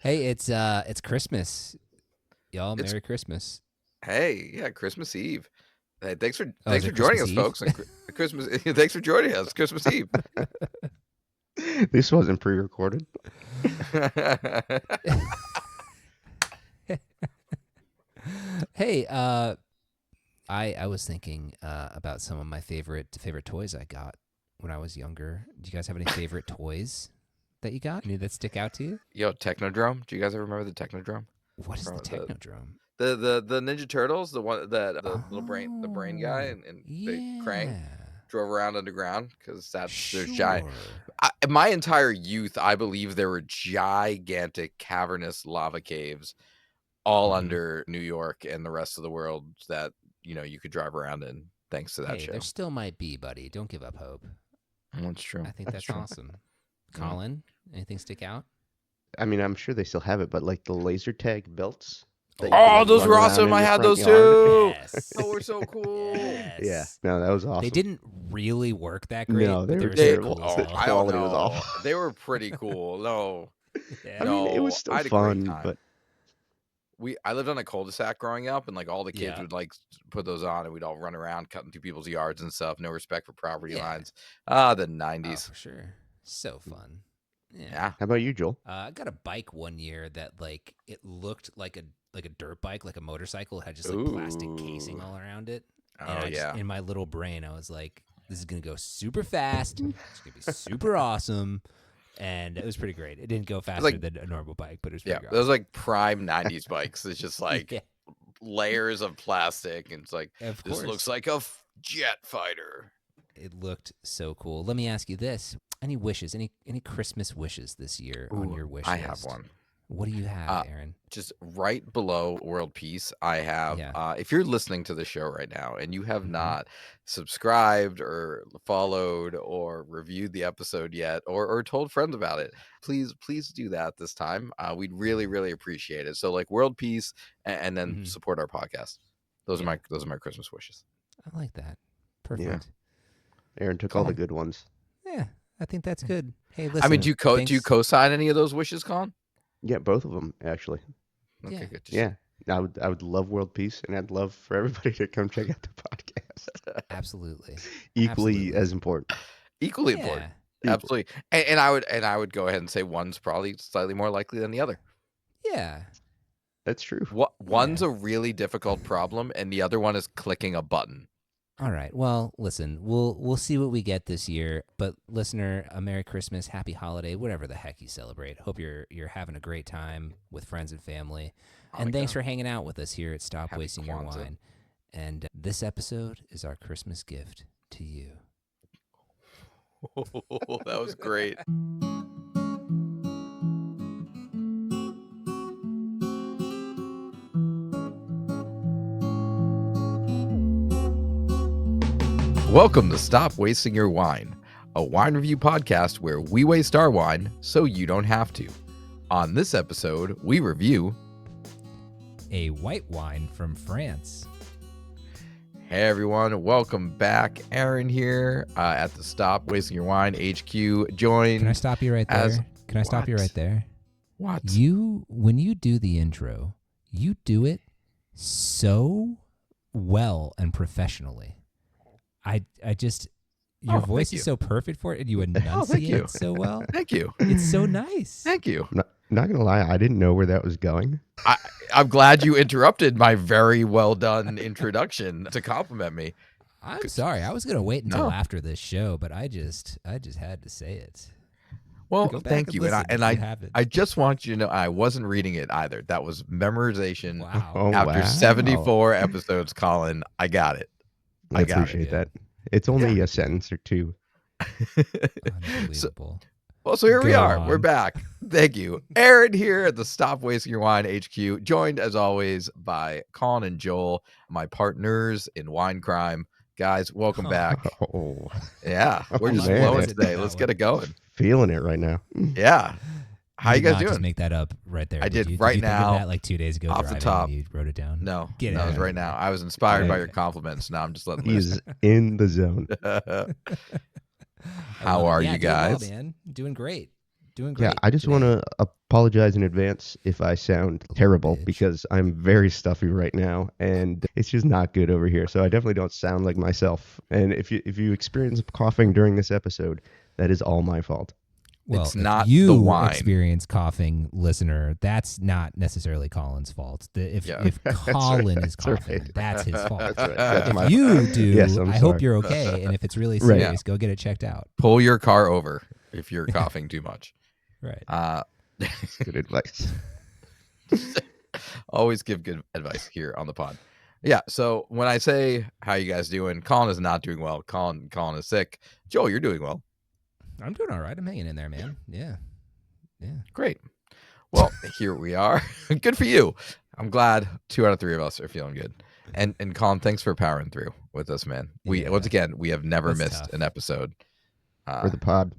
Hey, it's Christmas, y'all. It's Merry Christmas. Christmas Eve. Hey, thanks for Oh, is thanks it for joining Christmas us, Eve? folks. And Christmas, thanks for joining us. Christmas Eve. This wasn't pre-recorded. Hey, I was thinking about some of my favorite toys I got when I was younger. Do you guys have any favorite toys that you got? Any that stick out to you? Yo, Technodrome. Do you guys ever remember the Technodrome? What is the From Technodrome? the Ninja Turtles, the one that the little brain guy Oh, and the Krang yeah. drove around underground because there's giant. Sure. My entire youth, I believe there were gigantic cavernous lava caves all Mhm. under New York and the rest of the world that you could drive around in thanks to that Hey, show. there still might be, buddy. Don't give up hope. That's true. I think that's true. awesome. Colin, anything stick out? I mean, I'm sure they still have it, but like the laser tag belts that you could Oh, like those run were around awesome! in I your had front those yard. too. Yes. Oh, we're so cool. Yes. Yeah, no, that was awesome. They didn't really work that great. No, but they they were were terrible. so cool. The Still. I don't quality was know. awful. They were pretty cool. No, Yeah. I mean, it no, was still I had a great fun, time. but I lived on a cul-de-sac growing up, and like all the kids Yeah. would like put those on, and we'd all run around cutting through people's yards and stuff. No respect for property Yeah. lines. The Oh, '90s. for sure. So fun. Yeah. how about you, Joel? I got a bike one year that like it looked like a dirt bike, like a motorcycle. It had just like plastic casing Ooh. all around it. Oh And yeah. in my little brain, I was like, this is gonna go super fast. It's gonna be super awesome. And it was pretty great. It didn't go faster like- than a normal bike, but it was Yeah, pretty those awesome. like prime '90s bikes. It's just like Yeah, layers of plastic, and it's like of this course. looks like a jet fighter. It looked so cool. Let me ask you this: any wishes? Any Christmas wishes this year on your wish I list? have one. What do you have, Aaron? Just right below world peace, I have. Yeah. If you're listening to the show right now and you have Mhm. not subscribed or followed or reviewed the episode yet, or told friends about it, please do that this time. We'd really appreciate it. So like world peace, and then Mhm. support our podcast. Those Yeah. are my Christmas wishes. I like that. Perfect. Aaron took all the good ones. Yeah, I think that's good. Hey, listen. I mean, do you thanks- co-sign any of those wishes, Colin? Yeah, both of them actually. Okay, Yeah. good. Yeah, I would love world peace, and I'd love for everybody to come check out the podcast. Absolutely. Equally Absolutely. as important. Equally Yeah. important. Equal. Absolutely. And I would go ahead and say one's probably slightly more likely than the other. Yeah. That's true. One's a really difficult problem, and the other one is clicking a button. All right. Well, listen, we'll see what we get this year. But listener, a Merry Christmas, Happy Holiday, whatever the heck you celebrate. Hope you're having a great time with friends and family. And thanks for hanging out with us here at Stop Happy Wasting Your Kwanzaa. Wine. And this episode is our Christmas gift to you. That was great. Welcome to Stop Wasting Your Wine, a wine review podcast where we waste our wine so you don't have to. On this episode, we review A white wine from France. Hey everyone, welcome back. Aaron here at the Stop Wasting Your Wine HQ. Joined Can I stop you right as there? Can I stop you what? right there? What? When you do the intro, you do it so well and professionally. I just your Oh, voice thank is so perfect for it, and you enunciate thank you. it so well. Thank you. It's so nice. Thank you. Not gonna lie, I didn't know where that was going. I'm glad you interrupted my very well done introduction to compliment me. I'm sorry. I was gonna wait until No. after this show, but I just had to say it. Well, Go back thank and you. listen And if you haven't. I just want you to know I wasn't reading it either. That was memorization. Wow. Oh, After wow. 74 episodes, Colin, I got it. I got it. appreciate that. It's only a sentence or two. Unbelievable. Well, so here we Go are. We're on. back. Thank you. Aaron here at the Stop Wasting Your Wine HQ, joined as always by Colin and Joel, my partners in wine crime. Guys, welcome back. Oh, Yeah, we're Oh, just man. flowing That's it, today. that Let's one. get it going. feeling it right now. Yeah. How you did guys not doing? Just make that up right there. I did you? right you think now, of that like 2 days ago, off the driving, top. and you wrote it down. No, Get that it was out right of now. here. I was inspired by Yeah. your compliments. Now I'm just letting He's in the zone. How are Yeah, you doing well, guys? man. Doing great. Doing great. Yeah, I just today. want to apologize in advance if I sound terrible bitch. because I'm very stuffy right now and it's just not good over here. So I definitely don't sound like myself. And if you experience coughing during this episode, that is all my fault. Well, It's if not the you wine. experience coughing, listener, that's not necessarily Colin's fault. If Colin is coughing, that's his fault. That's right. That's my If you do, Yes, I'm I sorry. hope you're okay. And if it's really Right. serious, go get it checked out. Pull your car over if you're coughing too much. Right. That's good advice. Always give good advice here on the pod. Yeah. So when I say how you guys doing, Colin is not doing well. Colin is sick. Joel, you're doing well. I'm doing all right. I'm hanging in there, man. Yeah. Great. Well, here we are. Good for you. I'm glad 2 out of 3 of us are feeling good. And Colin, thanks for powering through with us, man. We Yeah. once again we have never That's missed tough. an episode For the pod.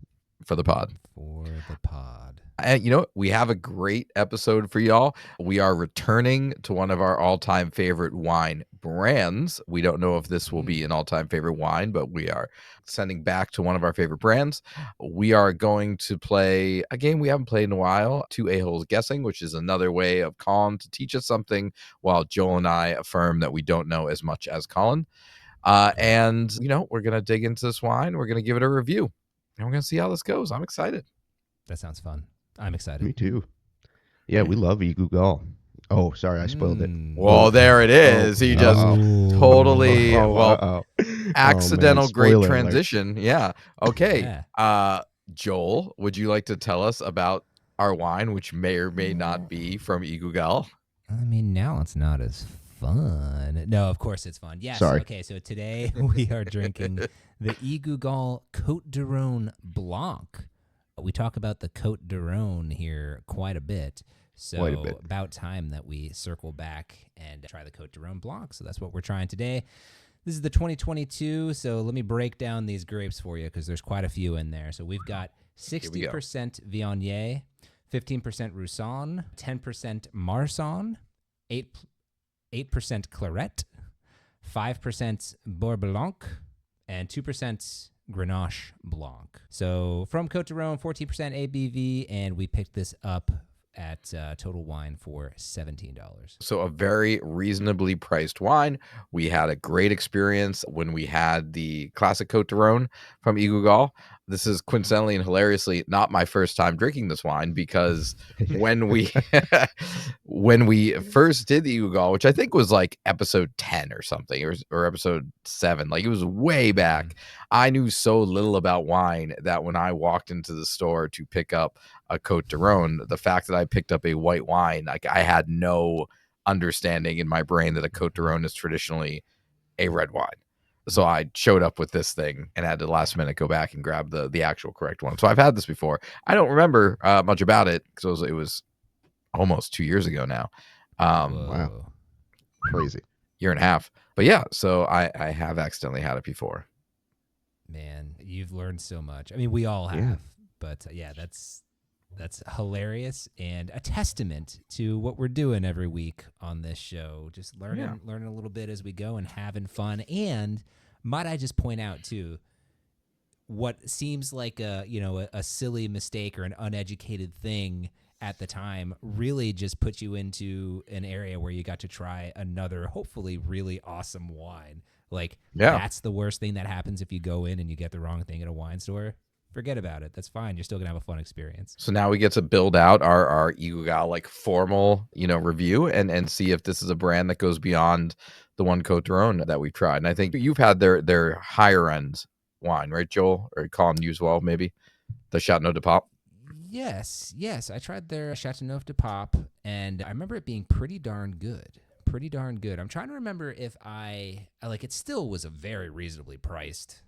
For the pod. For the pod. And you know what? We have a great episode for y'all. We are returning to one of our all-time favorite wine brands. We don't know if this will be an all-time favorite wine, but we are sending back to one of our favorite brands. We are going to play a game we haven't played in a while, 2 A-holes guessing, which is another way of Colin to teach us something while Joel and I affirm that we don't know as much as Colin. And, you know, we're going to dig into this wine. We're going to give it a review. And we're going to see how this goes. I'm excited. That sounds fun. I'm excited. Me too. Yeah, we love E.Guigal. Oh, sorry, I spoiled it. Well, there it is. He just totally accidental great spoiler transition. Yeah. Okay. Yeah. Joel, would you like to tell us about our wine, which may or may not be from E.Guigal? I mean, now it's not as fun. No, of course it's fun. Yes. Sorry. Okay, so today we are drinking the E.Guigal Côtes de Rhône Blanc. We talk about the Côtes de Rhône here quite a bit. So about time that we circle back and try the Côtes de Rhône Blanc. So that's what we're trying today. This is the 2022. So let me break down these grapes for you because there's quite a few in there. So we've got 60% Viognier, 15% Roussanne, 10% Marsanne, 8% Claret, 5% Beurre Blanc, and 2% Grenache Blanc. So from Côtes de Rhône, 14% ABV, and we picked this up at Total Wine for $17. So a very reasonably priced wine. We had a great experience when we had the classic Côtes de Rhône from E.Guigal. This is coincidentally and hilariously not my first time drinking this wine because when we first did the E.Guigal, which I think was like episode 10 or something, or episode 7, like it was way back. I knew so little about wine that when I walked into the store to pick up a Côtes de Rhône, the fact that I picked up a white wine, like I had no understanding in my brain that a Côtes de Rhône is traditionally a red wine. So I showed up with this thing and had to last minute go back and grab the actual correct one. So I've had this before. I don't remember much about it because it was almost 2 years ago now. Wow. Crazy. Year and a half. But yeah, so I have accidentally had it before. Man, you've learned so much. I mean, we all have. Yeah. But yeah, that's hilarious and a testament to what we're doing every week on this show. Just learning a little bit as we go and having fun. And might I just point out too, what seems like a silly mistake or an uneducated thing at the time really just put you into an area where you got to try another, hopefully really awesome wine. Like that's the worst thing that happens if you go in and you get the wrong thing at a wine store. Forget about it. That's fine. You're still gonna have a fun experience. So now we get to build out our E.Guigal like formal, review and see if this is a brand that goes beyond the one Côtes de Rhône that we've tried. And I think you've had their higher end wine, right, Joel? Or Colin, you as well, maybe the Châteauneuf de Pape. Yes. I tried their Châteauneuf de Pape, and I remember it being pretty darn good. I'm trying to remember if I like it. Still was a very reasonably priced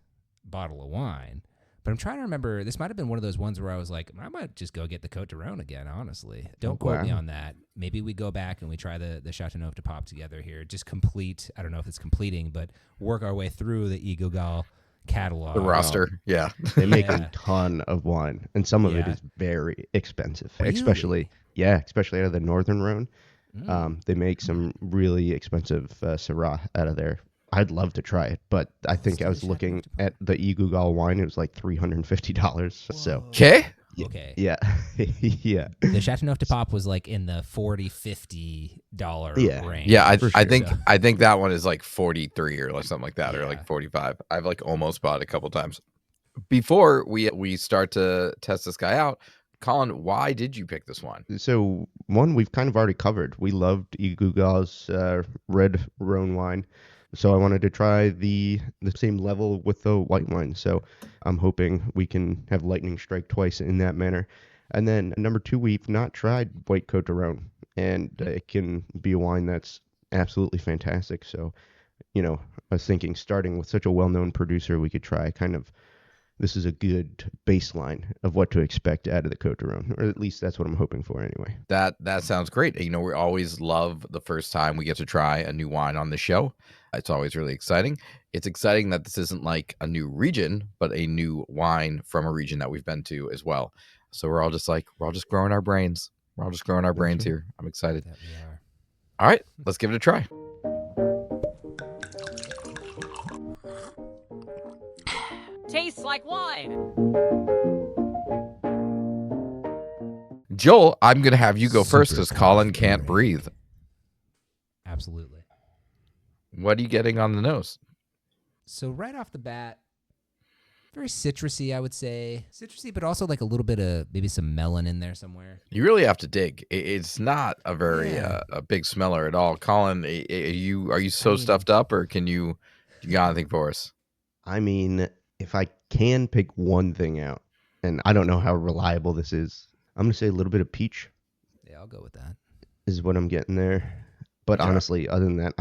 bottle of wine. But I'm trying to remember, this might have been one of those ones where I was like, I might just go get the Côtes de Rhône again, honestly. Don't quote me on that. Maybe we go back and we try the Châteauneuf de Pape together here. Just complete, I don't know if it's completing, but work our way through the E.Guigal catalog. The roster, yeah. They make a ton of wine, and some of it is very expensive. Really? Especially out of the Northern Rhône. They make some really expensive Syrah out of there. I'd love to try it, but I think I was looking at the E.Guigal wine. It was like $350. So okay, Okay. Yeah. Yeah. The Chateau Neuf de Pop was like in the $40-$50 Yeah. range. Yeah, I For I sure. think So, I think that one is like 43 or like something like that, or Yeah. like 45. I've like almost bought it a couple times. Before we start to test this guy out, Colin, why did you pick this one? So one we've kind of already covered. We loved E.Guigal's red Rhône wine, so I wanted to try the same level with the white wine. So I'm hoping we can have lightning strike twice in that manner. And then number two, we've not tried White Côte de Rhône, and it can be a wine that's absolutely fantastic. So I was thinking starting with such a well-known producer, we could try kind of this is a good baseline of what to expect out of the Côte de Rhône, or at least that's what I'm hoping for anyway. That sounds great. You know, we always love the first time we get to try a new wine on the show. It's always really exciting. It's exciting that this isn't like a new region, but a new wine from a region that we've been to as well. So we're all just growing our brains. We're all just growing our brains right. here. I'm excited. that we are. All right, let's give it a try. Tastes like wine. Joel, I'm going to have you go first Super because Colin cough can't break. breathe. Absolutely. What are you getting on the nose? So right off the bat, very citrusy, I would say. Citrusy, but also like a little bit of maybe some melon in there somewhere. You really have to dig. It's not a very Yeah. a big smeller at all. Colin, are you so stuffed up, or you got anything for us? I mean, if I can pick one thing out, and I don't know how reliable this is, I'm gonna say a little bit of peach Yeah, I'll go with that. is what I'm getting there. But Yeah. honestly, other than that,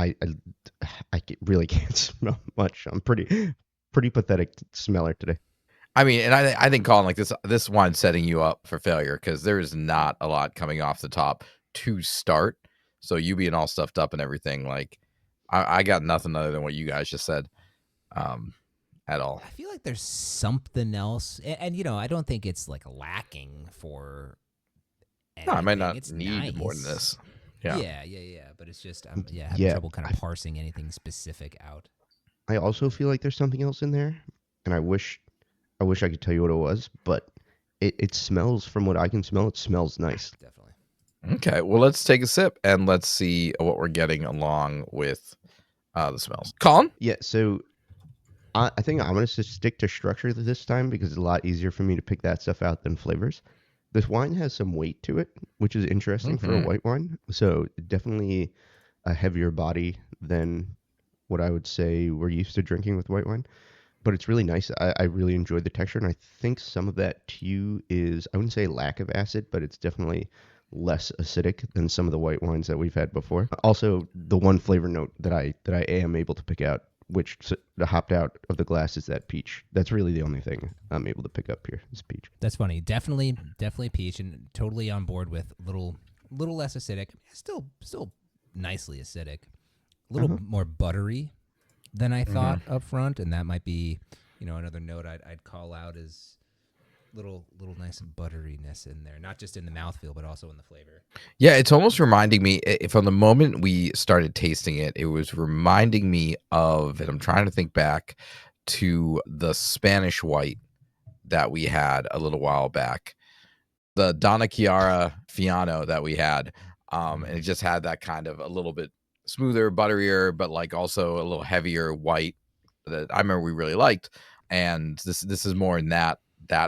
really can't smell much. I'm pretty pathetic smeller today. I mean, and I think Colin, like this wine's setting you up for failure because there is not a lot coming off the top to start. So you being all stuffed up and everything, like I got nothing other than what you guys just said, at all. I feel like there's something else, and I don't think it's like lacking for anything. No, I might not It's need more than nice. this. Yeah. Yeah. But it's just I'm having Yeah, trouble kind of parsing anything specific out. I also feel like there's something else in there, and I wish I could tell you what it was, but it smells, from what I can smell, it smells nice. Definitely. Okay, well, let's take a sip and let's see what we're getting along with the smells. Colin? Yeah, so I think I'm going to stick to structure this time because it's a lot easier for me to pick that stuff out than flavors. This wine has some weight to it, which is interesting for a white wine. So definitely a heavier body than what I would say we're used to drinking with white wine. But it's really nice. I really enjoyed the texture, and I think some of that too is, I wouldn't say lack of acid, but it's definitely less acidic than some of the white wines that we've had before. Also, the one flavor note that I am able to pick out, which hopped out of the glass, is that peach. That's really the only thing I'm able to pick up here is peach. That's funny. Definitely peach, and totally on board with little less acidic. Still nicely acidic. A little more buttery than I thought up front, and that might be, another note I'd call out is little nice butteriness in there, not just in the mouthfeel, but also in the flavor. Yeah, it's almost reminding me, from the moment we started tasting it, it was reminding me of, and I'm trying to think back to the Spanish white that we had a little while back, the Donna Chiara Fiano that we had, and it just had that kind of a little bit smoother, butterier, but like also a little heavier white that I remember we really liked. And this is more in that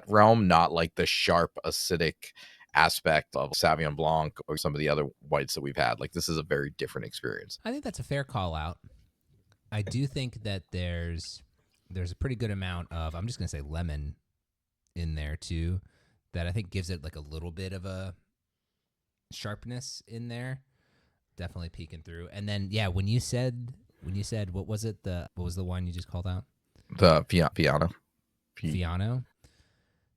realm, not like the sharp acidic aspect of Sauvignon Blanc or some of the other whites that we've had. Like, this is a very different experience. I think that's a fair call out. I do think that there's a pretty good amount of, I'm just going to say lemon in there too, that I think gives it like a little bit of a sharpness in there. Definitely peeking through. And then, yeah, when you said, what was the wine you just called out? The Fiano. Fiano.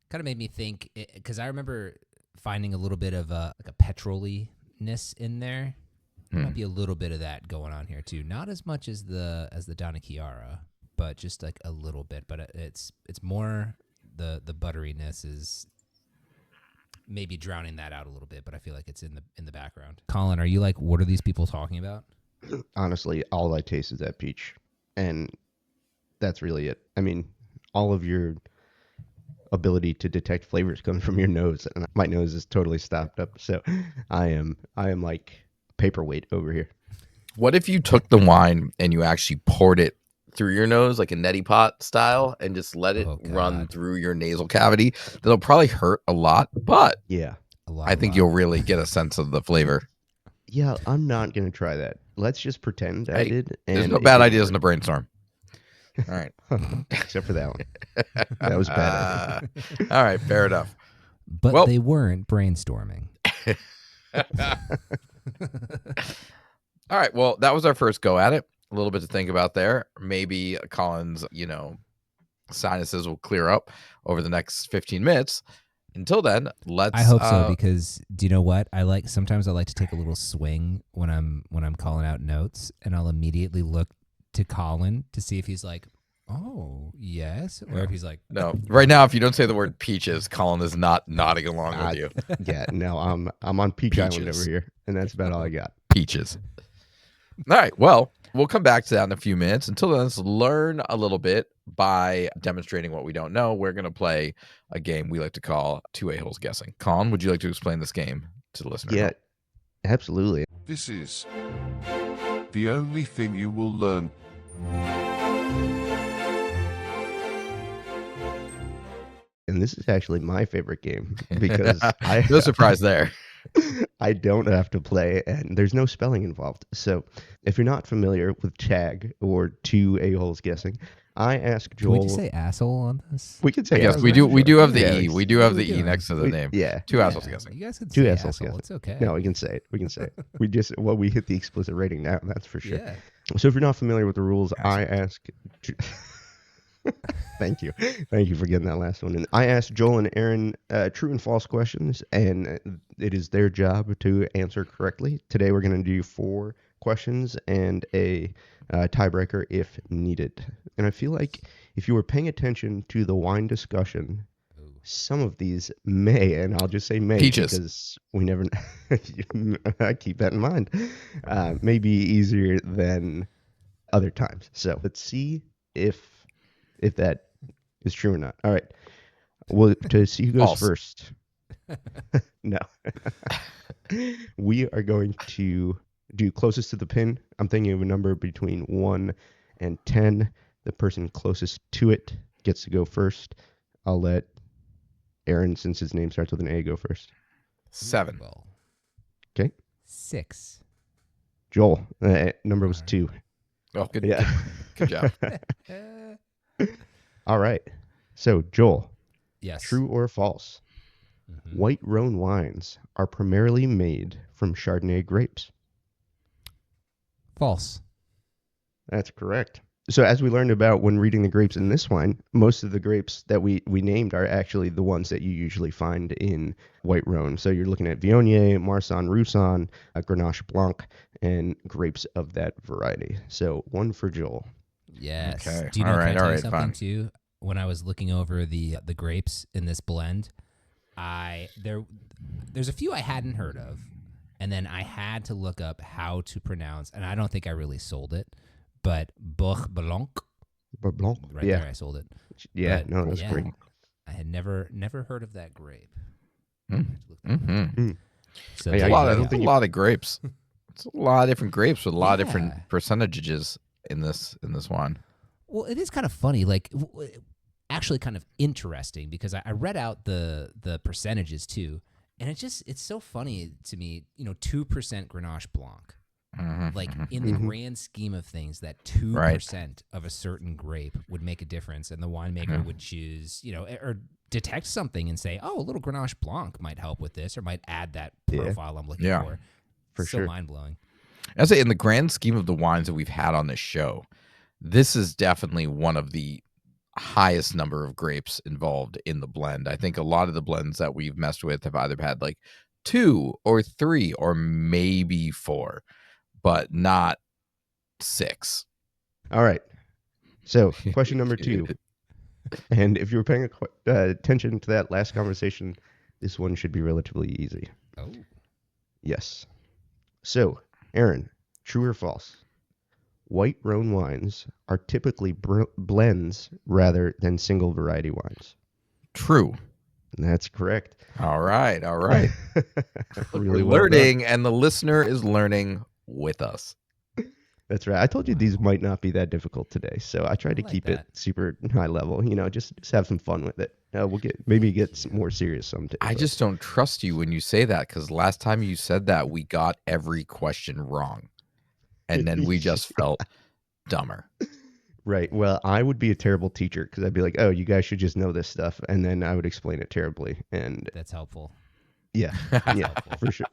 Kind of made me think, because I remember finding a little bit of a petrol-y-ness in there. Might be a little bit of that going on here too. Not as much as the Donna Chiara, but just like a little bit. But it's more the butteriness is maybe drowning that out a little bit, but I feel like it's in the background. Colin, are you like, what are these people talking about? Honestly, all I taste is that peach, and that's really it. I mean, all of your ability to detect flavors comes from your nose, and my nose is totally stopped up. So I am like paperweight over here. What if you took the wine and you actually poured it through your nose like a neti pot style and just let it run God. through your nasal cavity? That'll probably hurt a lot, but Yeah. I think you'll really get a sense of the flavor. Yeah, I'm not going to try that. Let's just pretend I Hey, did. There's And no it bad didn't ideas in the work. brainstorm. All right. Except for that one. That was bad. All right, fair enough. But Well- they weren't brainstorming. All right, well, that was our first go at it. A little bit to think about there. Maybe Colin's, sinuses will clear up over the next 15 minutes. Until then, let's. I hope so, because do you know what? Sometimes I like to take a little swing when I'm calling out notes, and I'll immediately look to Colin to see if he's like, "Oh, yes," or if he's like, No, right now, if you don't say the word peaches, Colin is not nodding along with you. Yeah, no, I'm on Peach Island Peaches. over here, and that's about all I got. Peaches. All right, well, we'll come back to that in a few minutes. Until then, let's learn a little bit by demonstrating what we don't know. We're going to play a game we like to call Two A-Holes Guessing. Colin, would you like to explain this game to the listener? Yeah, absolutely. This is the only thing you will learn. And this is actually my favorite game because No surprise there. I don't have to play, and there's no spelling involved. So if you're not familiar with tag or Two A-Holes Guessing, I ask "Can we Joel. just say asshole on this?" We could say Yes, asshole, we do. We do have the Yeah, E. We do have the we E do. next to the name. Yeah. Two assholes Yeah, guessing. You guys can Two say assholes asshole. guessing. It's okay. No, we can say it. We can say it. We hit the explicit rating now. That's for sure. Yeah. So if you're not familiar with the rules, I Asshole. ask. Thank you for getting that last one. And I asked Joel and Aaron true and false questions, and it is their job to answer correctly. Today we're going to do 4 questions and a tiebreaker if needed. And I feel like if you were paying attention to the wine discussion, some of these may, and I'll just say may, Peaches. because we never. I keep that in mind. May be easier than other times. So let's see if that is true or not. All right. Well, to see who goes False. first. No. We are going to do closest to the pin. I'm thinking of a number between 1 and 10. The person closest to it gets to go first. I'll let Aaron, since his name starts with an A, go first. 7. Well, Okay. 6. Joel, number was 2. Oh, good. Yeah. Good job. All right. So, Joel, Yes. true or false? Mhm. White Rhône wines are primarily made from Chardonnay grapes. False. That's correct. So as we learned about when reading the grapes in this wine, most of the grapes that we named are actually the ones that you usually find in White Rhône. So you're looking at Viognier, Marsanne Roussanne, Grenache Blanc, and grapes of that variety. So 1 for Joel. Yes. Okay. Do you know? All Can I right, tell all you right, something fine. too? When I was looking over the grapes in this blend, there's a few I hadn't heard of, and then I had to look up how to pronounce, and I don't think I really sold it, but Blanc. Blanc. Right Yeah. there, I sold it. Yeah. But, No, that's yeah, great. I had never heard of that grape. Mm-hmm. So Hey, It's I a lot don't of, think a you- lot of grapes. It's a lot of different grapes with a lot of Yeah. different percentages in this wine. Well, it is kind of funny, like actually kind of interesting, because I read out the percentages too, and it's so funny to me. 2% Grenache Blanc. Like in the grand scheme of things, that 2% of a certain grape would make a difference, and the winemaker would choose, or detect something and say, "Oh, a little Grenache Blanc might help with this, or might add that profile I'm looking Yeah. for." For so sure. mind blowing. I'd say in the grand scheme of the wines that we've had on this show, this is definitely one of the highest number of grapes involved in the blend. I think a lot of the blends that we've messed with have either had like 2 or 3 or maybe 4, but not 6. All right. So question number 2. And if you were paying attention to that last conversation, this one should be relatively easy. Oh, Yes. So, Aaron, true or false? White Rhône wines are typically blends rather than single variety wines. True. That's correct. All right. Really We're well done. learning, and the listener is learning with us. That's right. I told you these Wow. might not be that difficult today, so I tried to like keep that. it super high level. Just have some fun with it. We'll get some more serious someday. I just don't trust you when you say that, because last time you said that, we got every question wrong, and then we just felt dumber. Right. Well, I would be a terrible teacher because I'd be like, "Oh, you guys should just know this stuff," and then I would explain it terribly. And That's helpful. yeah, That's yeah, helpful. for sure.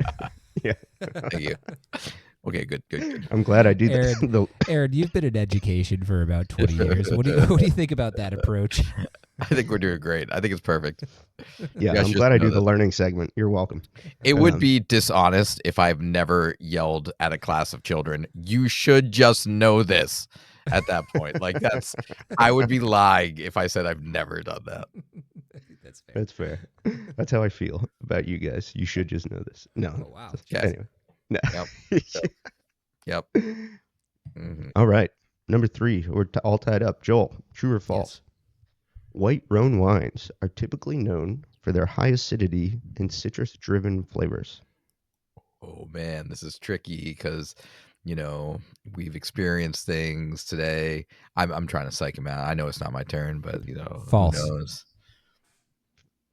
Yeah. Thank you. Okay, good. I'm glad I do that. Aaron, Aaron, you've been in education for about 20 years. What do you think about that approach? I think we're doing great. I think it's perfect. Yeah, guys I'm should glad I know do the this. learning segment. You're welcome. It would be dishonest if I've never yelled at a class of children, "You should just know this." At that point, I would be lying if I said I've never done that. That's fair. That's fair. That's how I feel about you guys. You should just know this. No. Oh, wow. Yes. Anyway. No. Yep. Mhm. All right. Number 3. We're all tied up. Joel, true or false? White Rhône wines are typically known for their high acidity and citrus-driven flavors. Oh man, this is tricky because we've experienced things today. I'm trying to psych him out. I know it's not my turn, but False. who knows?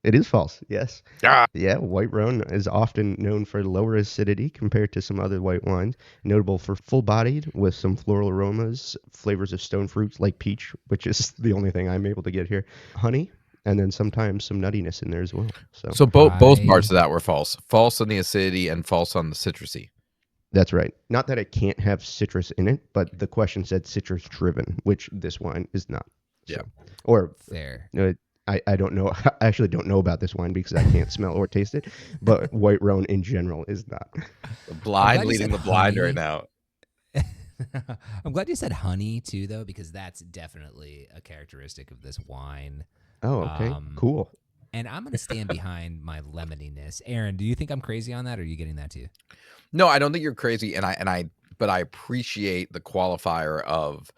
It is false. Yes. Ah! Yeah, white Rhône is often known for lower acidity compared to some other white wines, notable for full-bodied with some floral aromas, flavors of stone fruits like peach, which is the only thing I'm able to get here, honey, and then sometimes some nuttiness in there as well. So both parts of that were false. False on the acidity and false on the citrusy. That's right. Not that it can't have citrus in it, but the question said citrus-driven, which this wine is not. Yeah. Or Fair. I don't know. I actually don't know about this wine because I can't smell or taste it. But white Rhône in general is not. The blind glad you leading said the blind honey. right now. I'm glad you said honey too, though, because that's definitely a characteristic of this wine. Oh, okay. Cool. And I'm going to stand behind my lemoniness. Aaron, do you think I'm crazy on that, or are you getting that too? No, I don't think you're crazy, but I appreciate the qualifier of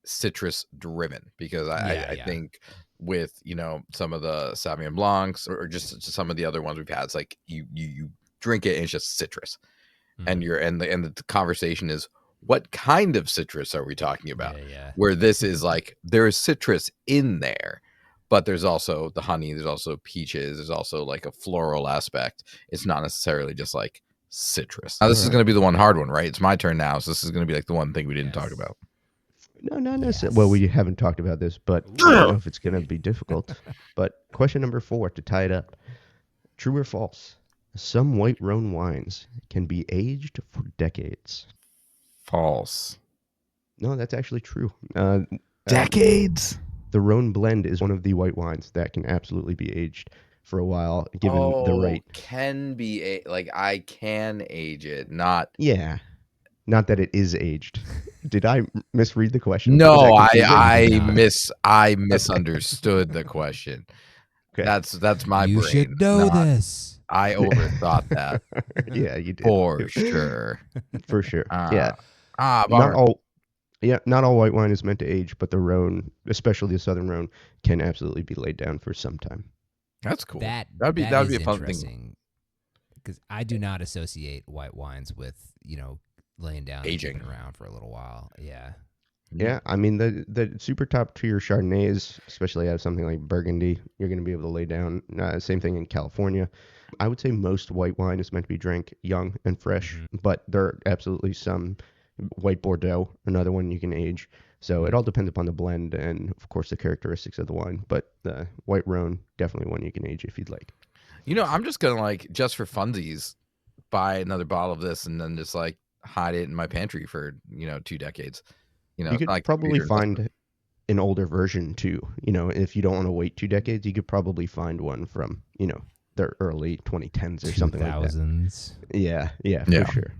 citrus driven because I think with some of the Sauvignon Blancs or just some of the other ones we've had, it's like you drink it and it's just citrus, and the conversation is what kind of citrus are we talking about? Yeah. Where this is like there is citrus in there, but there's also the honey, there's also peaches, there's also like a floral aspect. It's not necessarily just like citrus. Now this is going to be the one hard one, right? It's my turn now, so this is going to be like the one thing we didn't talk about. No, not necessarily. Well, we haven't talked about this, but I don't know if it's going to be difficult. But question number 4 to tie it up. True or false? Some white Rhône wines can be aged for decades. False. No, that's actually true. Decades? The Rhône blend is one of the white wines that can absolutely be aged for a while, given the right. Can be I can age it, not. Yeah, not that it is aged. Did I misread the question? No, I misunderstood the question. Okay. That's my You brain. should know this. I overthought that. Yeah, you did. For sure. For sure. Bummer. Not all white wine is meant to age, but the Rhône, especially the Southern Rhône, can absolutely be laid down for some time. That's cool. That'd be a fun thing. Because I do not associate white wines with laying down aging and keeping around for a little while. Yeah. Yeah, I mean the super top tier Chardonnays, especially out of something like Burgundy, you're going to be able to lay down. Same thing in California. I would say most white wine is meant to be drank young and fresh, but there are absolutely some white Bordeaux, another one you can age. So it all depends upon the blend and of course the characteristics of the wine. But the white Rhône, definitely one you can age if you'd like. I'm just gonna just for funsies, buy another bottle of this and then just hide it in my pantry for 2 decades. You could probably find an older version too. If you don't want to wait 2 decades, you could probably find one from the early 2010s or something like that. 2000s. Yeah, for sure.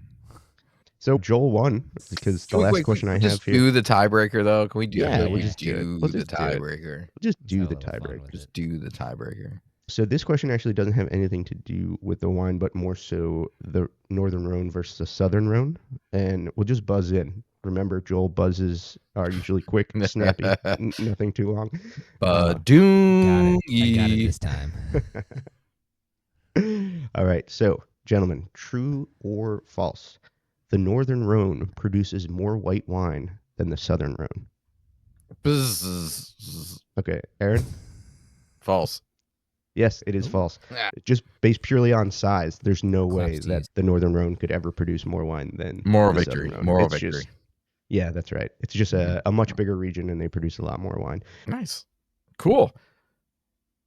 So Joel won because the last question I have here. Do the tiebreaker though? Can we do? Yeah, we'll just do the tiebreaker. Just do the Let's have a little fun tiebreaker. with Just do the tiebreaker. So this question actually doesn't have anything to do with the wine, but more so the Northern Rhône versus the Southern Rhône, and we'll just buzz in Remember, Joel buzzes are usually quick, snappy, nothing too long. Ba-doom. I got it this time. All right, so gentlemen, true or false? The Northern Rhone produces more white wine than the Southern Rhone. Bzzz. Okay, Aaron? False. Yes, it is false. Ah. Just based purely on size, there's no way Claps to that you. the Northern Rhone could ever produce more wine than Moral the victory. Southern Rhone. Moral It's victory. just, yeah, that's right. It's just a much bigger region, and they produce a lot more wine. Nice. Cool.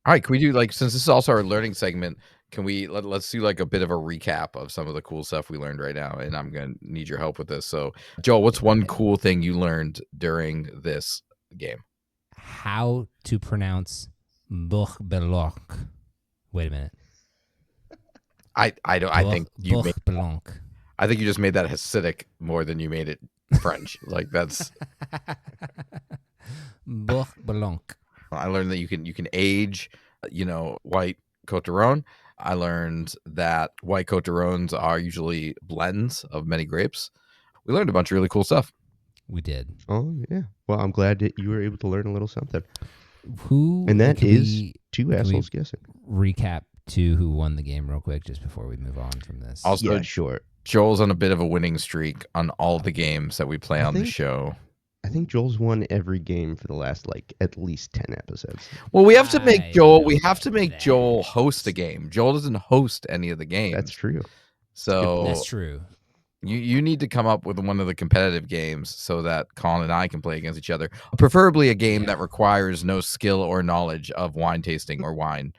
All right, can we do since this is also our learning segment, can we let's do a bit of a recap of some of the cool stuff we learned right now, and I'm going to need your help with this. So, Joel, what's one cool thing you learned during this game? How to pronounce Blanc. Wait a minute. I think you Blanc. I think you just made that Hasidic more than you made it French. That's Blanc. I learned that you can age, white Côte de Rhône. I learned that white Côte de Rhônes are usually blends of many grapes. We learned a bunch of really cool stuff. We did. Oh, yeah. Well, I'm glad that you were able to learn a little something. And that is two assholes guessing. Recap to who won the game real quick just before we move on from this. Also, yeah, sure. Joel's on a bit of a winning streak on all the games that we play on the show. I think Joel's won every game for the last at least 10 episodes. Well, we have to make that. Joel host a game. Joel doesn't host any of the games. That's true. So That's true. You need to come up with one of the competitive games so that Colin and I can play against each other. Preferably a game that requires no skill or knowledge of wine tasting or wine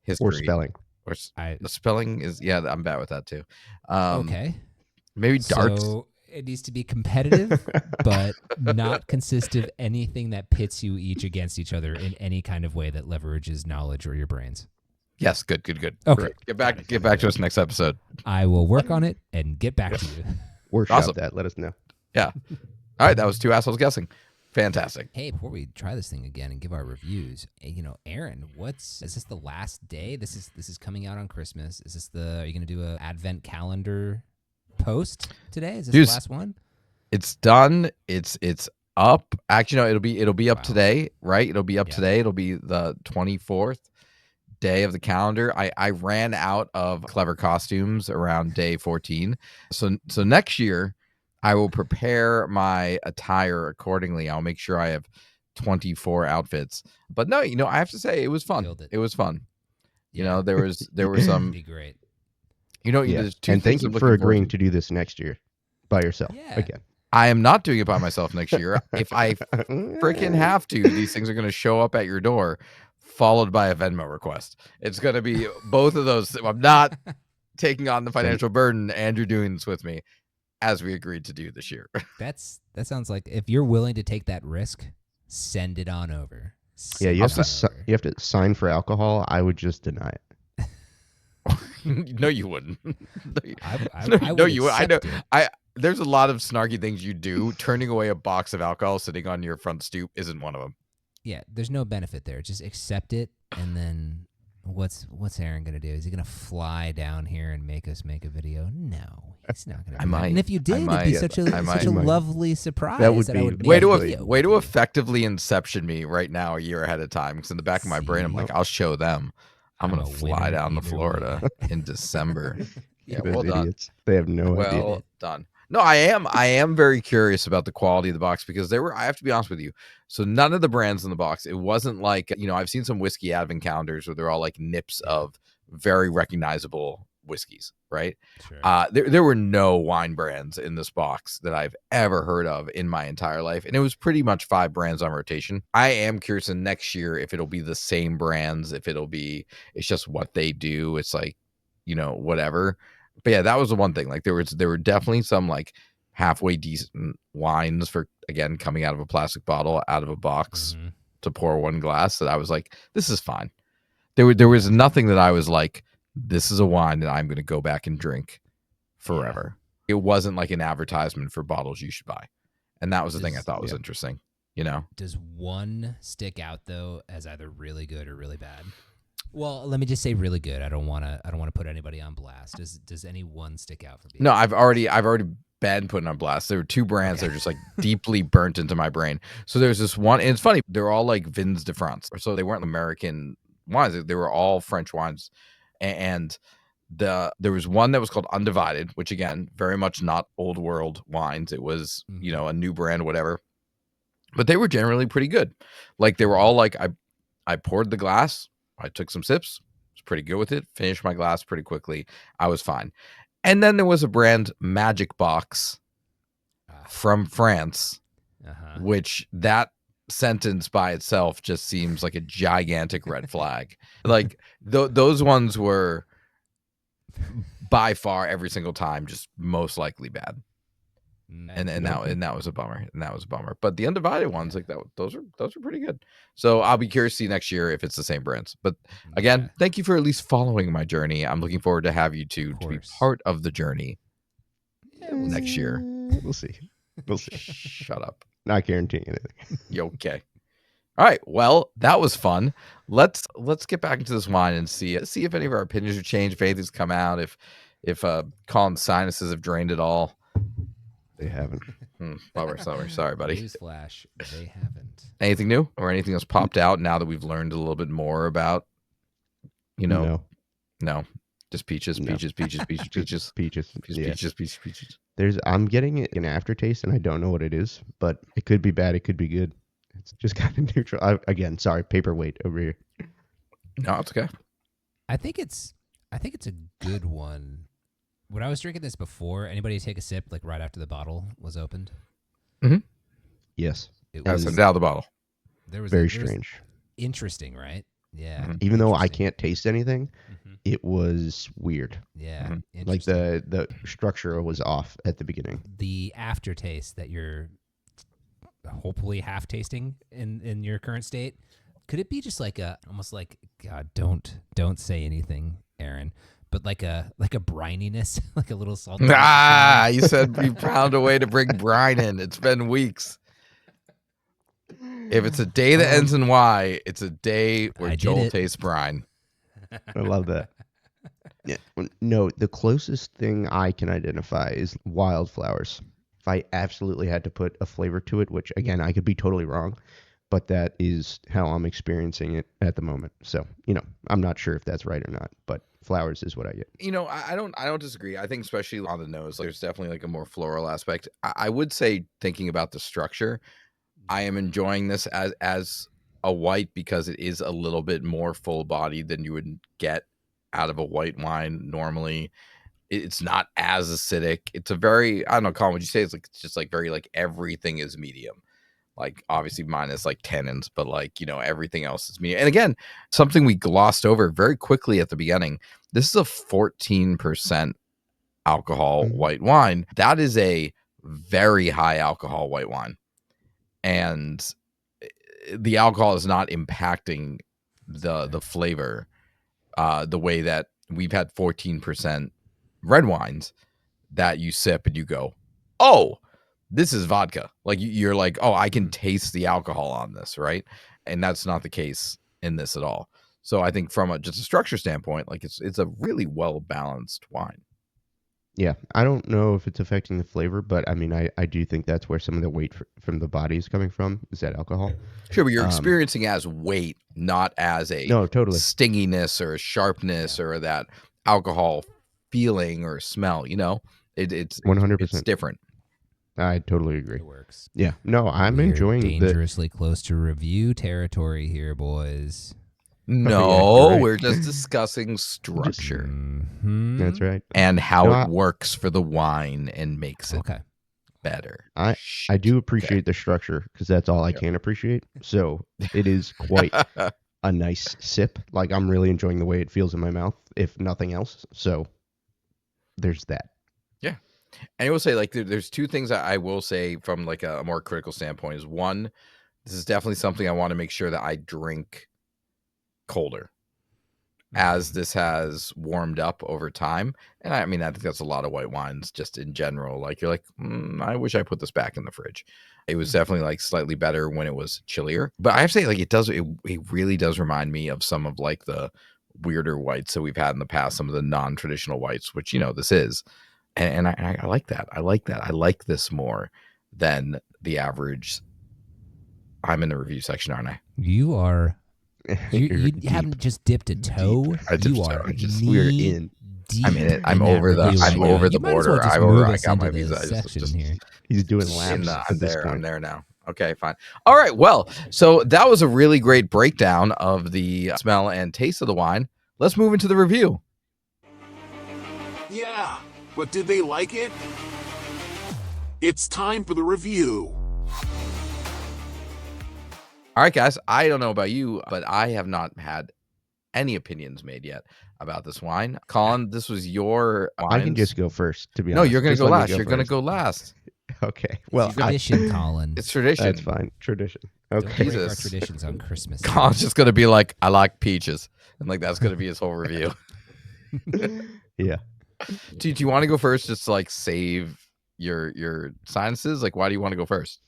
history. Or spelling. Or the spelling is, I'm bad with that too. Okay. Maybe darts. So it needs to be competitive, but not consist of anything that pits you each against each other in any kind of way that leverages knowledge or your brains. Yes, good. Okay. Get back to us next episode. I will work on it and get back to you. Workshop that. Let us know. Yeah. All right, that was two assholes guessing. Fantastic. Hey, before we try this thing again and give our reviews, Aaron, is this the last day? This is coming out on Christmas. Are you going to do a Advent Calander post today? Is this the last one? It's done. It's up. Actually, no, it'll be up today, right? It'll be up today. It'll be the 24th day of the calendar. I ran out of clever costumes around day 14. So next year I will prepare my attire accordingly. I'll make sure I have 24 outfits. But no, I have to say it was fun. It was fun. There were some be great. There's two and thank things you I'm for looking forward agreeing to. to do this next year by yourself again. I am not doing it by myself next year. If I freaking have to, these things are going to show up at your door, followed by a Venmo request. It's going to be both of those. I'm not taking on the financial burden, and you're doing this with me, as we agreed to do this year. That sounds like if you're willing to take that risk, send it on over. You have to sign for alcohol. I would just deny it. No, you wouldn't. I you would. I know. There's a lot of snarky things you do. Turning away a box of alcohol sitting on your front stoop isn't one of them. Yeah, there's no benefit there. Just accept it, and then what's Aaron gonna do? Is he gonna fly down here and make us make a video? No, he's not gonna. I might. And if you did, it'd be such a lovely surprise. That would be way to effectively inception me right now a year ahead of time. Because in the back of my brain, I'm like, I'll show them. I'm gonna fly down to Florida in December. Yeah, well done. Idiots. They have no idea. Well done. No, I am very curious about the quality of the box because I have to be honest with you. So none of the brands in the box, it wasn't like, I've seen some whiskey Advent calendars where they're all like nips of very recognizable whiskeys, right? Sure. There were no wine brands in this box that I've ever heard of in my entire life. And it was pretty much 5 brands on rotation. I am curious in next year if it'll be the same brands, if it's just what they do. It's like, whatever. But yeah, that was the one thing. Like there were definitely some like halfway decent wines for, again, coming out of a plastic bottle, out of a box to pour one glass that I was like, this is fine. There was nothing that I was like, this is a wine that I'm going to go back and drink forever. Yeah. It wasn't like an advertisement for bottles you should buy. And that was the thing I thought was interesting, Does one stick out though as either really good or really bad? Well, let me just say really good. I don't want to put anybody on blast. Does any one stick out for me? No, I've already been putting on blast. There were two brands that are just like deeply burnt into my brain. So there's this one, and it's funny, they're all like Vins de France. So they weren't American wines, they were all French wines. And there was one that was called Undivided, which again, very much not old world wines. It was, you know, a new brand, whatever. But they were generally pretty good. Like they were all like, I poured the glass, I took some sips, was pretty good with it, finished my glass pretty quickly. I was fine. And then there was a brand, Magic Box, from France, which that sentence by itself just seems like a gigantic red flag. Like those ones were by far every single time just most likely bad. And that was a bummer. But the Undivided ones, like that, those are pretty good. So I'll be curious to see next year if it's the same brands. But again, thank you for at least following my journey. I'm looking forward to have you to be part of the journey next year. We'll see. Shut up. Not guaranteeing anything. You okay? All right. Well, that was fun. Let's get back into this wine and see if any of our opinions have changed, if anything's come out, if Colin's sinuses have drained at all. They haven't. Bummer. Sorry, buddy. Newsflash, they haven't. Anything new or anything that's popped out now that we've learned a little bit more about, you know? No. Just peaches. I'm getting an aftertaste, and I don't know what it is, but it could be bad. It could be good. It's just kind of neutral. Again, sorry, paperweight over here. No, it's okay. I think it's a good one. When I was drinking this before, anybody take a sip like right after the bottle was opened? Mm-hmm. Yes. It was out of the bottle. Very strange. Interesting, right? Yeah. Mm-hmm. Even though I can't taste anything, it was weird. Yeah. Like the structure was off at the beginning. The aftertaste that you're hopefully half tasting in your current state, could it be just like almost like, God, don't say anything, Aaron, but like a brininess, like a little salty. You said you found a way to bring brine in. It's been weeks. If it's a day that ends in Y, it's a day where Joel tastes brine. I love that. Yeah. No, the closest thing I can identify is wildflowers. If I absolutely had to put a flavor to it, which again, I could be totally wrong, but that is how I'm experiencing it at the moment. So, I'm not sure if that's right or not, but flowers is what I get. I don't disagree. I think especially on the nose, there's definitely like a more floral aspect. I would say, thinking about the structure, I am enjoying this as a white because it is a little bit more full bodied than you would get out of a white wine normally. It's not as acidic. It's a very, I don't know, Colin, would you say it's just like very like everything is medium? Like obviously minus like tannins, but like, everything else is medium. And again, something we glossed over very quickly at the beginning. This is a 14% alcohol white wine. That is a very high alcohol white wine. And the alcohol is not impacting the flavor the way that we've had 14% red wines that you sip and you go, oh, this is vodka. Like you're like, oh, I can taste the alcohol on this, right? And that's not the case in this at all. So I think from just a structure standpoint, like it's a really well balanced wine. Yeah, I don't know if it's affecting the flavor, but I mean, I do think that's where some of the weight from the body is coming from, is that alcohol. Sure, but you're experiencing as weight, not as a stinginess or a sharpness or that alcohol feeling or smell, it's 100%. It's different. I totally agree. It works. Yeah, no, I'm enjoying dangerously close to review territory here, boys. No, we're just discussing structure. That's right. And how it works for the wine and makes it better. I do appreciate the structure because that's all I can appreciate. So it is quite a nice sip. Like I'm really enjoying the way it feels in my mouth, if nothing else. So there's that. Yeah. And I will say, like, there's two things that I will say from like a more critical standpoint is one, this is definitely something I want to make sure that I drink colder as this has warmed up over time. And I mean, I think that's a lot of white wines just in general. Like you're like, I wish I put this back in the fridge. It was definitely like slightly better when it was chillier, but I have to say, like, it really does remind me of some of like the weirder whites that we've had in the past, some of the non-traditional whites, which, this is. and I like that. I like that. I like this more than the average. I'm in the review section, aren't I? You are. You Deep. haven't just dipped a toe. I dipped You a toe. are I just- We're knee in. deep. I'm in it. I'm that over the. review I'm right now. over the You might as well border. just I'm move over. I us got my into visa. this section just here. He's doing laps. I'm there. I'm there now. Okay, fine. All right. Well, so that was a really great breakdown of the smell and taste of the wine. Let's move into the review. Yeah, but did they like it? It's time for the review. All right, guys. I don't know about you, but I have not had any opinions made yet about this wine. Colin, this was your wine. I can just go first, to be No, honest. you're going to Just go let me last. You're going to first. go last. Okay. Well, It's tradition, Colin. It's tradition. that's fine. Tradition. Don't Okay. break our Jesus. traditions on Christmas. Colin's just going to be like, I like peaches. And like, that's going to be his whole review. Yeah. Do you want to go first just to like save your sinuses? Like, why do you want to go first?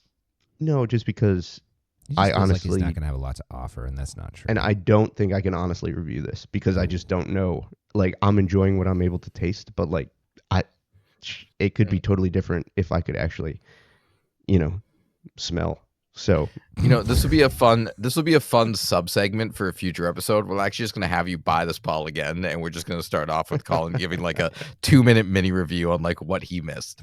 No, just because He just I feels like honestly- he's not going to have a lot to offer, and that's not true. And I don't think I can honestly review this because I just don't know. Like, I'm enjoying what I'm able to taste, but like, it could be totally different if I could actually, smell. So, This would be a fun sub segment for a future episode. We're actually just going to have you buy this bottle again, and we're just going to start off with Colin giving like a 2-minute mini review on like what he missed.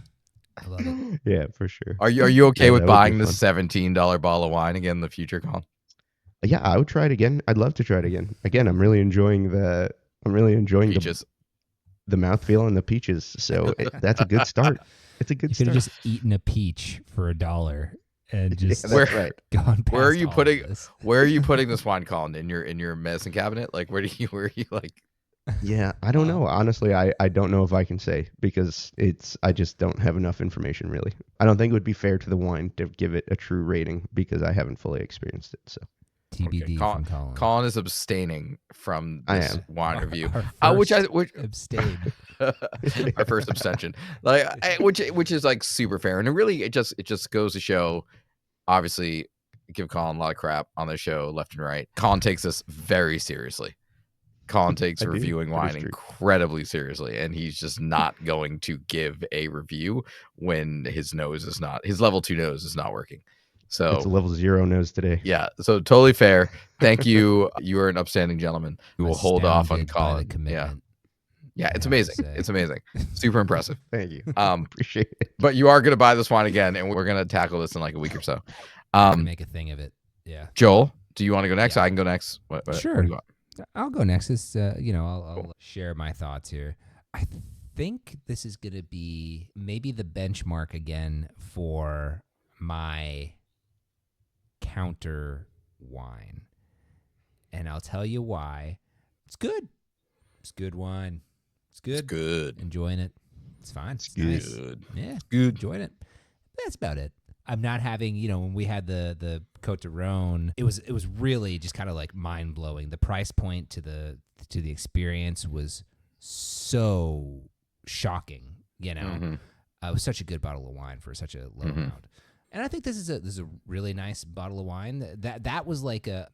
I love it. yeah, for sure. Are you okay Yeah, with that would be buying this fun. $17 bottle of wine again in the future, Colin? Yeah, I would try it again. I'd love to try it again. Again, I'm really enjoying Peaches. the mouthfeel and the peaches. So that's a good start. It's a good You could start. have just eaten a peach for $1 and just Yeah, that's right. gone past Where are you all of putting- this. Where are you putting this wine, Colin? In your medicine cabinet? Like where are you like? Yeah, I don't know. Honestly, I don't know if I can say because I just don't have enough information really. I don't think it would be fair to the wine to give it a true rating because I haven't fully experienced it. So TBD Colin, from Colin. Colin is abstaining from I this am. wine review. Our Which first abstain. our first abstention, which is like super fair, and it just goes to show. Obviously, give Colin a lot of crap on the show left and right. Colin takes this very seriously. Colin takes I do. reviewing That wine is true. incredibly seriously, and he's just not going to give a review when his level 2 nose is not working. it's a So level 0 nose today. yeah, so totally fair. Thank you. You are an upstanding gentleman. We will hold off on Astounded by the Colin. Yeah, commitment. yeah, it's I have to amazing. say. It's amazing. Super impressive. Thank you. Um, Appreciate it. but you are going to buy this wine again, and we're going to tackle this in like a week or so. Make a thing of it. Yeah. Joel, do you want to go next? Yeah. I can go next. What Sure. do you want? I'll go next. It's, I'll share my thoughts here. I think this is going to be maybe the benchmark again for my counter wine. And I'll tell you why. It's good. It's good wine. It's good. It's good. Enjoying it. It's fine. It's good. nice. Good. Yeah. Good. Enjoying it. That's about it. I'm not having, when we had the Côtes de Rhône, it was really just kind of like mind blowing. The price point to the experience was so shocking. Mhm. It was such a good bottle of wine for such a low Mhm. amount. And I think this is a really nice bottle of wine. That was like a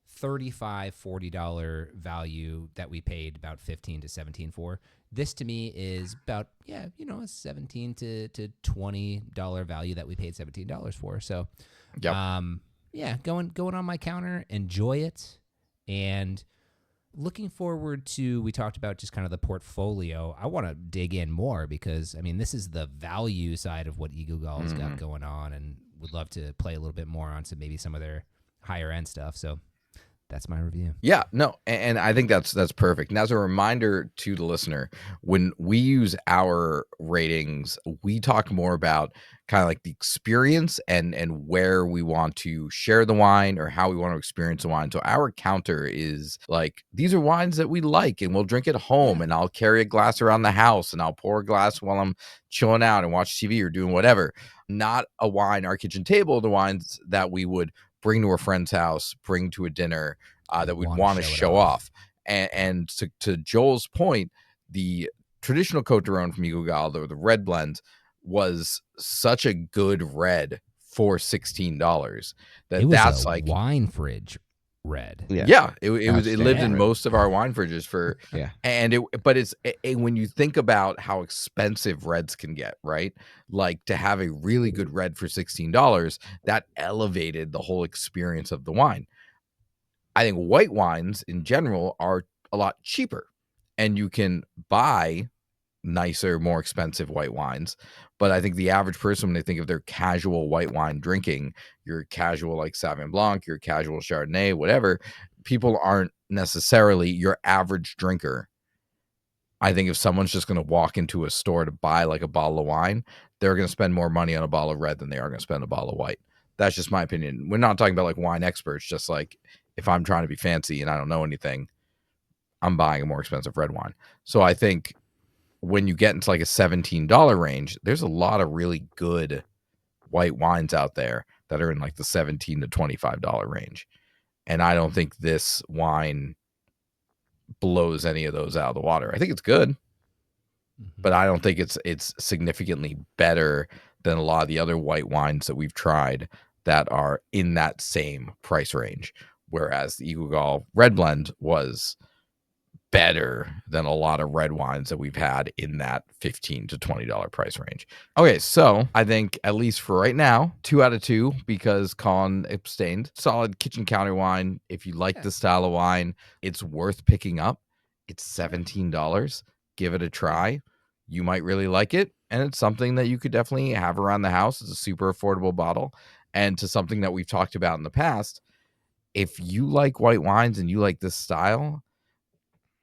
$35, $40 value that we paid about $15 to $17 for. This to me is about, a $17 to $20 value that we paid $17 for. So, Yep. going on my counter, enjoy it. And looking forward to, we talked about just kind of the portfolio. I want to dig in more because, this is the value side of what E.Guigal's got going on, and would love to play a little bit more on some of their higher end stuff. So that's my review. Yeah, no, and I think that's perfect. And as a reminder to the listener, when we use our ratings, we talk more about kind of like the experience and where we want to share the wine or how we want to experience the wine. So our counter is like, these are wines that we like and we'll drink at home, and I'll carry a glass around the house and I'll pour a glass while I'm chilling out and watch TV or doing whatever. Not a wine, our kitchen table, the wines that we would bring to a friend's house, bring to a dinner, that we'd want to show off. And to Joel's point, the traditional Côtes de Rhône from E.Guigal, the red blend, was such a good red for $16 It was that's a like wine fridge. red. Yeah, it lived in Outstanding. most of our wine fridges for Yeah. but it's when you think about how expensive reds can get, right? Like to have a really good red for $16, that elevated the whole experience of the wine. I think white wines in general are a lot cheaper, and you can buy nicer, more expensive white wines. But I think the average person, when they think of their casual white wine drinking, your casual like Sauvignon Blanc, your casual Chardonnay, whatever, people aren't necessarily your average drinker. I think if someone's just going to walk into a store to buy like a bottle of wine, they're going to spend more money on a bottle of red than they are going to spend a bottle of white. That's just my opinion. We're not talking about like wine experts, just like if I'm trying to be fancy and I don't know anything, I'm buying a more expensive red wine. So I think when you get into like a $17 range, there's a lot of really good white wines out there that are in like the $17 to $25 range. And I don't think this wine blows any of those out of the water. I think it's good, but I don't think it's significantly better than a lot of the other white wines that we've tried that are in that same price range. Whereas the E.Guigal red blend was better than a lot of red wines that we've had in that $15 to $20 price range. Okay, so I think at least for right now, 2 out of 2 because Colin abstained. Solid kitchen counter wine. If you like this style of wine, it's worth picking up. It's $17. Give it a try. You might really like it, and it's something that you could definitely have around the house. It's a super affordable bottle, and to something that we've talked about in the past, if you like white wines and you like this style,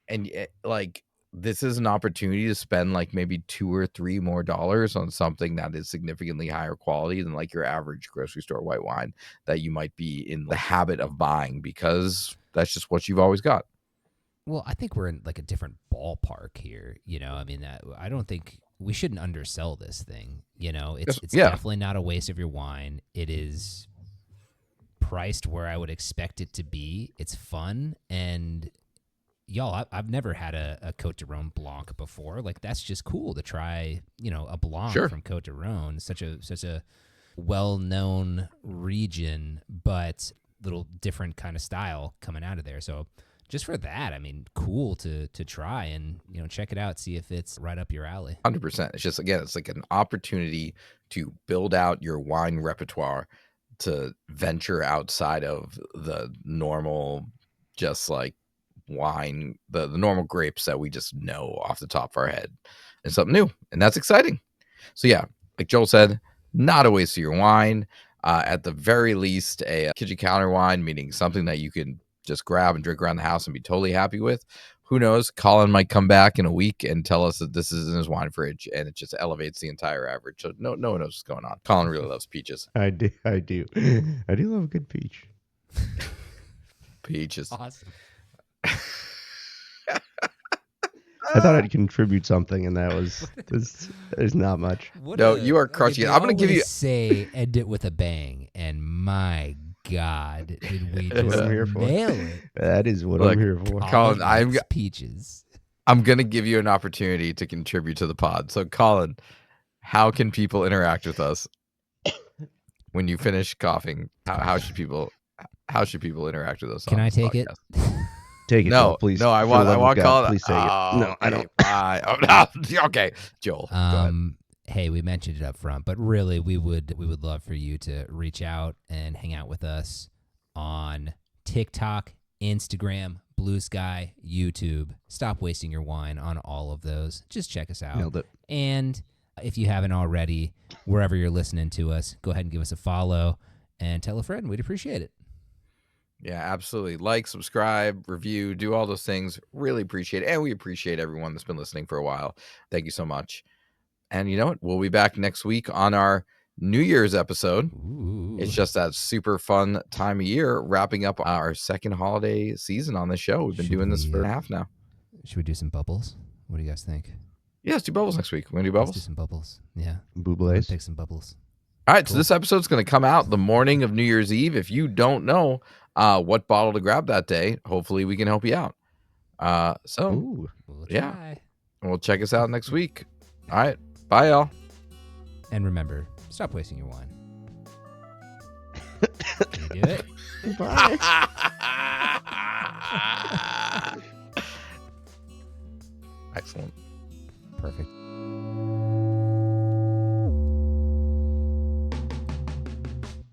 and like this is an opportunity to spend like maybe $2 or $3 more on something that is significantly higher quality than like your average grocery store white wine that you might be in the habit of buying because that's just what you've always got. Well, I think we're in like a different ballpark here. I mean, I don't think we shouldn't undersell this thing. It's definitely not a waste of your wine. It is priced where I would expect it to be. It's fun, and y'all, I've never had a Côtes de Rhône Blanc before. Like, that's just cool to try, a Blanc from Côtes de Rhône. Such a well-known region, but little different kind of style coming out of there. So just for that, I mean, cool to try and, check it out, see if it's right up your alley. 100%. It's just, again, it's like an opportunity to build out your wine repertoire, to venture outside of the normal, just like wine, the normal grapes that we just know off the top of our head, and something new, and that's exciting. So yeah, like Joel said, not a waste of your wine. At the very least, a kitchen counter wine, meaning something that you can just grab and drink around the house and be totally happy with. Who knows? Colin might come back in a week and tell us that this is in his wine fridge, and it just elevates the entire average. So no one knows what's going on. Colin really loves peaches. I do love a good peach. Peaches. Awesome. I thought I'd contribute something, and that was there's not much. You are crushing it. I'm going to give you end it with a bang, and my God, did we That's just what I'm here for. nail it? That is what I'm here for. Colin, I'm peaches. I'm going to give you an opportunity to contribute to the pod. So, Colin, how can people interact with us when you finish coughing? How should people interact with us? Can I take it? Take it, No, Joel, please. no, I For the want love of God, Colin. please take it. No, I don't. No. Okay, Joel. Go ahead. Hey, we mentioned it up front, but really, we would love for you to reach out and hang out with us on TikTok, Instagram, Blue Sky, YouTube. Stop wasting your wine on all of those. Just check us out. Nailed it. And if you haven't already, wherever you're listening to us, go ahead and give us a follow and tell a friend. We'd appreciate it. Yeah, absolutely. Like, subscribe, review, do all those things. Really appreciate it. And we appreciate everyone that's been listening for a while. Thank you so much. And you know what? We'll be back next week on our New Year's episode. Ooh. It's just that super fun time of year, wrapping up our second holiday season on this show. We've been doing this for half now. Should we do some bubbles? What do you guys think? Yeah, let's do bubbles next week. We're going to do Let's bubbles? do some bubbles. Yeah. Bublés. Pick some bubbles. All right, so this episode's going to come out the morning of New Year's Eve. If you don't know what bottle to grab that day, hopefully we can help you out. Ooh. We'll Yeah. try. We'll check us out next week. All right, bye, y'all. And remember, stop wasting your wine. Can you do it? Bye. Excellent.